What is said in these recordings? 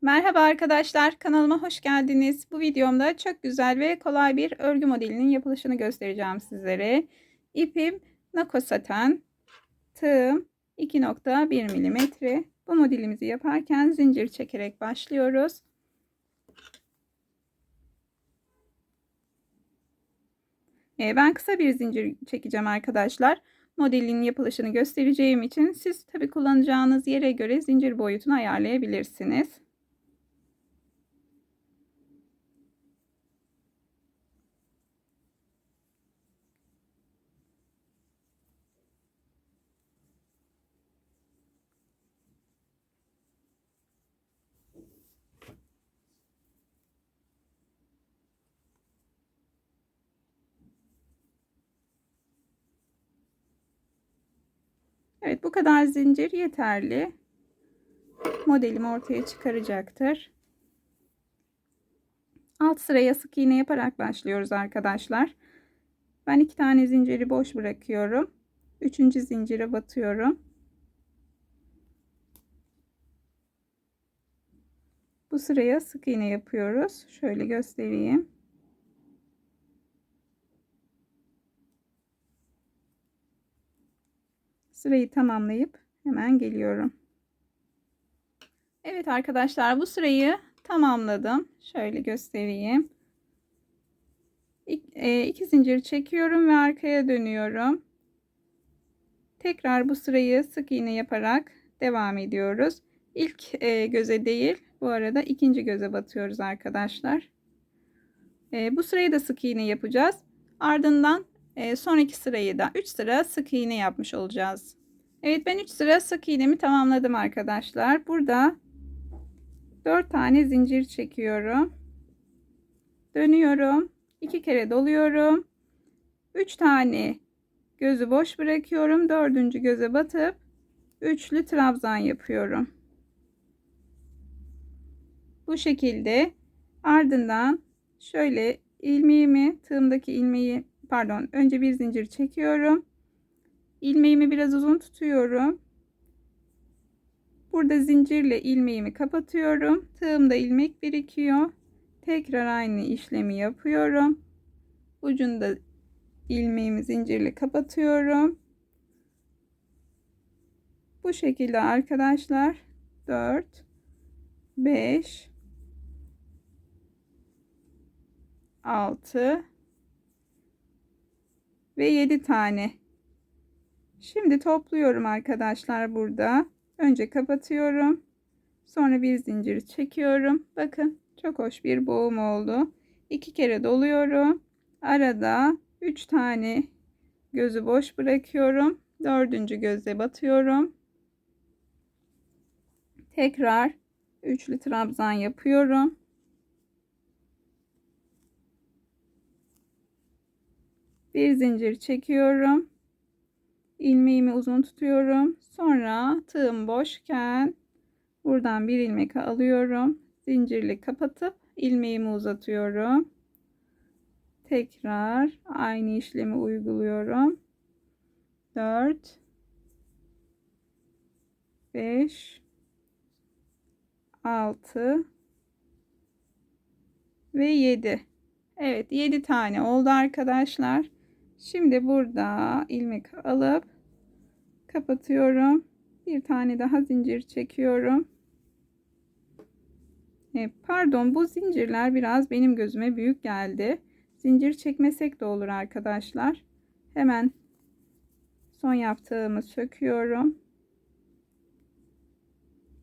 Merhaba arkadaşlar, kanalıma hoş geldiniz. Bu videomda çok güzel ve kolay bir örgü modelinin yapılışını göstereceğim sizlere. İpim Nako saten, tığım 2,1 milimetre. Bu modelimizi yaparken zincir çekerek başlıyoruz. Ben kısa bir zincir çekeceğim arkadaşlar. Modelin yapılışını göstereceğim için siz tabi kullanacağınız yere göre zincir boyutunu ayarlayabilirsiniz. Evet, bu kadar zincir yeterli. Modelimi ortaya çıkaracaktır. Alt sıraya sık iğne yaparak başlıyoruz arkadaşlar. Ben 2 tane zinciri boş bırakıyorum. 3. zincire batıyorum. Bu sıraya sık iğne yapıyoruz. Şöyle göstereyim. Sırayı tamamlayıp hemen geliyorum. Evet arkadaşlar, bu sırayı tamamladım. Şöyle göstereyim. 2 zincir çekiyorum ve arkaya dönüyorum. Tekrar bu sırayı sık iğne yaparak devam ediyoruz. İlk göze değil, bu arada ikinci göze batıyoruz arkadaşlar. Bu sırayı da sık iğne yapacağız. Ardından sonraki sırayı da 3 sıra sık iğne yapmış olacağız. Evet, ben 3 sıra sık iğnemi tamamladım arkadaşlar. Burada 4 tane zincir çekiyorum. Dönüyorum. 2 kere doluyorum. 3 tane gözü boş bırakıyorum. 4. göze batıp üçlü trabzan yapıyorum. Bu şekilde ardından şöyle ilmeğimi, tığımdaki ilmeği, pardon, önce bir zincir çekiyorum. İlmeğimi biraz uzun tutuyorum. Burada zincirle ilmeğimi kapatıyorum. Tığımda ilmek birikiyor. Tekrar aynı işlemi yapıyorum. Ucunda ilmeğimi zincirle kapatıyorum. Bu şekilde arkadaşlar 4 5 6 ve 7 tane. Şimdi topluyorum arkadaşlar burada. Önce kapatıyorum. Sonra bir zincir çekiyorum. Bakın, çok hoş bir boğum oldu. 2 kere doluyorum. Arada 3 tane gözü boş bırakıyorum. 4. göze batıyorum. Tekrar üçlü trabzan yapıyorum. Bir zincir çekiyorum. İlmeğimi uzun tutuyorum. Sonra tığım boşken buradan bir ilmek alıyorum. Zincirle kapatıp ilmeğimi uzatıyorum. Tekrar aynı işlemi uyguluyorum. 4 5 6 ve 7. Evet, 7 tane oldu arkadaşlar. Şimdi burada ilmek alıp kapatıyorum. Bir tane daha zincir çekiyorum. Pardon, bu zincirler biraz benim gözüme büyük geldi. Zincir çekmesek de olur arkadaşlar. Hemen son yaptığımı söküyorum.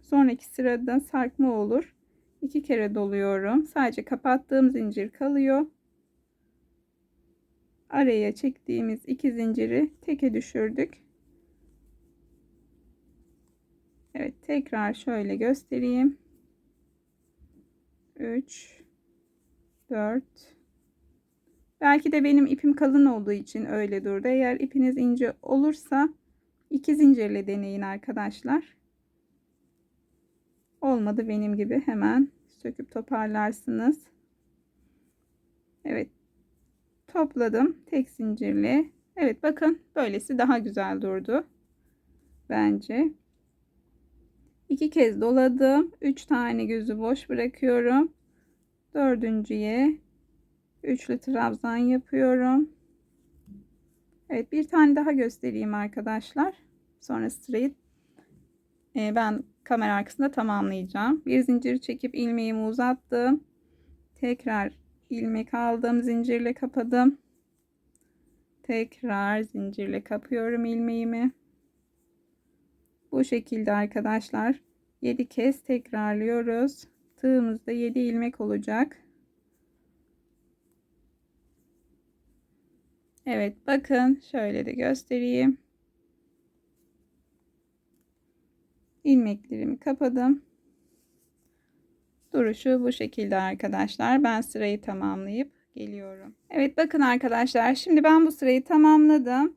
Sonraki sırada sarkma olur. 2 kere doluyorum. Sadece kapattığım zincir kalıyor. Araya çektiğimiz 2 zinciri teke düşürdük. Evet, tekrar şöyle göstereyim. 3 4. Belki de benim ipim kalın olduğu için öyle durdu. Eğer ipiniz ince olursa 2 zincirle deneyin arkadaşlar. Olmadı benim gibi hemen söküp toparlarsınız. Evet, topladım tek zincirle. Evet, bakın, böylesi daha güzel durdu bence. 2 kez doladım. 3 tane gözü boş bırakıyorum. Dördüncüye üçlü trabzan yapıyorum. Evet, bir tane daha göstereyim arkadaşlar. Sonra sırayı ben kamera arkasında tamamlayacağım. Bir zincir çekip ilmeğimi uzattım. Tekrar ilmek aldım, zincirle kapadım. Tekrar zincirle kapıyorum ilmeğimi. Bu şekilde arkadaşlar 7 kez tekrarlıyoruz. Tığımızda 7 ilmek olacak. Evet, bakın şöyle de göstereyim. İlmeklerimi kapadım. Duruşu bu şekilde arkadaşlar. Ben sırayı tamamlayıp geliyorum. Evet, bakın arkadaşlar, şimdi ben bu sırayı tamamladım.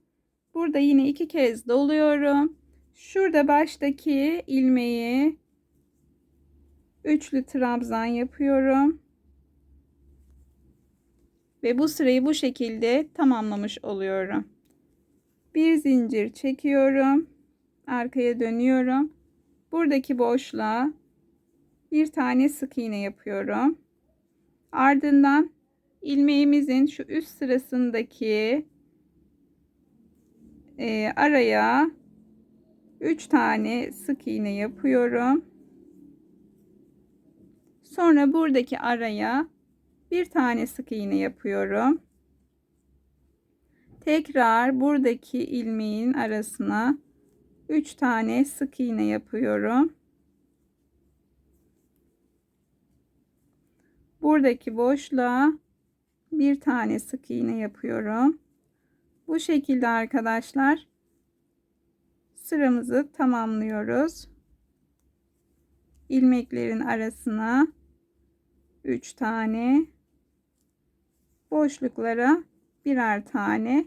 Burada yine 2 kez doluyorum. Şurada baştaki ilmeği üçlü trabzan yapıyorum. Ve bu sırayı bu şekilde tamamlamış oluyorum. Bir zincir çekiyorum. Arkaya dönüyorum. Buradaki boşluğa bir tane sık iğne yapıyorum. Ardından ilmeğimizin şu üst sırasındaki araya 3 tane sık iğne yapıyorum. Sonra buradaki araya bir tane sık iğne yapıyorum. Tekrar buradaki ilmeğin arasına 3 tane sık iğne yapıyorum. Buradaki boşluğa bir tane sık iğne yapıyorum. Bu şekilde arkadaşlar sıramızı tamamlıyoruz. İlmeklerin arasına 3 tane, boşluklara birer tane.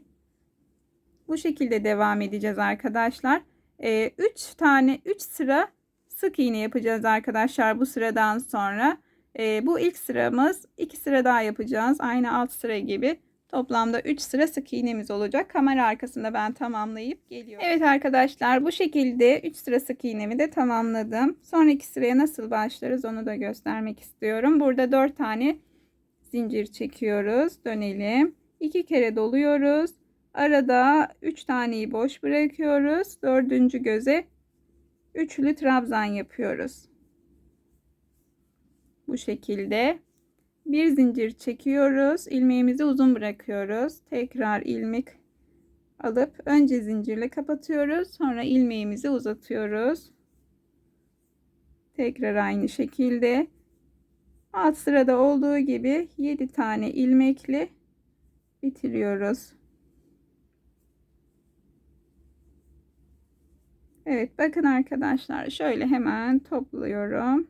Bu şekilde devam edeceğiz arkadaşlar. 3 sıra sık iğne yapacağız arkadaşlar bu sıradan sonra. Bu ilk sıramız, 2 sıra daha yapacağız. Aynı alt sıra gibi. Toplamda 3 sıra sık iğnemiz olacak. Kamera arkasında ben tamamlayıp geliyorum. Evet arkadaşlar, bu şekilde 3 sıra sık iğnemi de tamamladım. Sonraki sıraya nasıl başlarız onu da göstermek istiyorum. Burada 4 tane zincir çekiyoruz. Dönelim. 2 kere doluyoruz. Arada 3 taneyi boş bırakıyoruz. Dördüncü göze üçlü trabzan yapıyoruz. Bu şekilde bir zincir çekiyoruz. İlmeğimizi uzun bırakıyoruz. Tekrar ilmek alıp önce zincirle kapatıyoruz. Sonra ilmeğimizi uzatıyoruz. Tekrar aynı şekilde alt sırada olduğu gibi 7 tane ilmekle bitiriyoruz. Evet, bakın arkadaşlar, şöyle hemen topluyorum.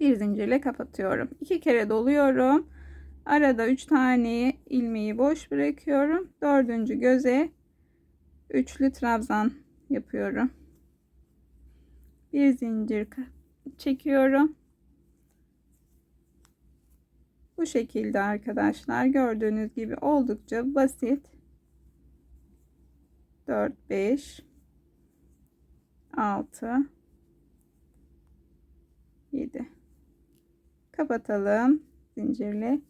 Bir zincirle kapatıyorum. 2 kere doluyorum. Arada 3 tane ilmeği boş bırakıyorum. Dördüncü göze üçlü trabzan yapıyorum. Bir zincir çekiyorum. Bu şekilde arkadaşlar, gördüğünüz gibi oldukça basit. 4 5 6 7 kapatalım zincirle.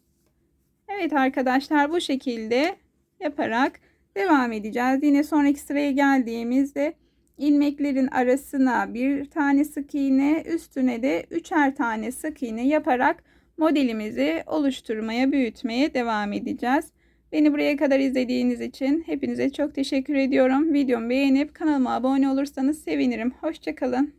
Evet arkadaşlar, bu şekilde yaparak devam edeceğiz. Yine sonraki sıraya geldiğimizde ilmeklerin arasına bir tane sık iğne, üstüne de 3'er tane sık iğne yaparak modelimizi oluşturmaya, büyütmeye devam edeceğiz. Beni buraya kadar izlediğiniz için hepinize çok teşekkür ediyorum. Videomu beğenip kanalıma abone olursanız sevinirim. Hoşça kalın.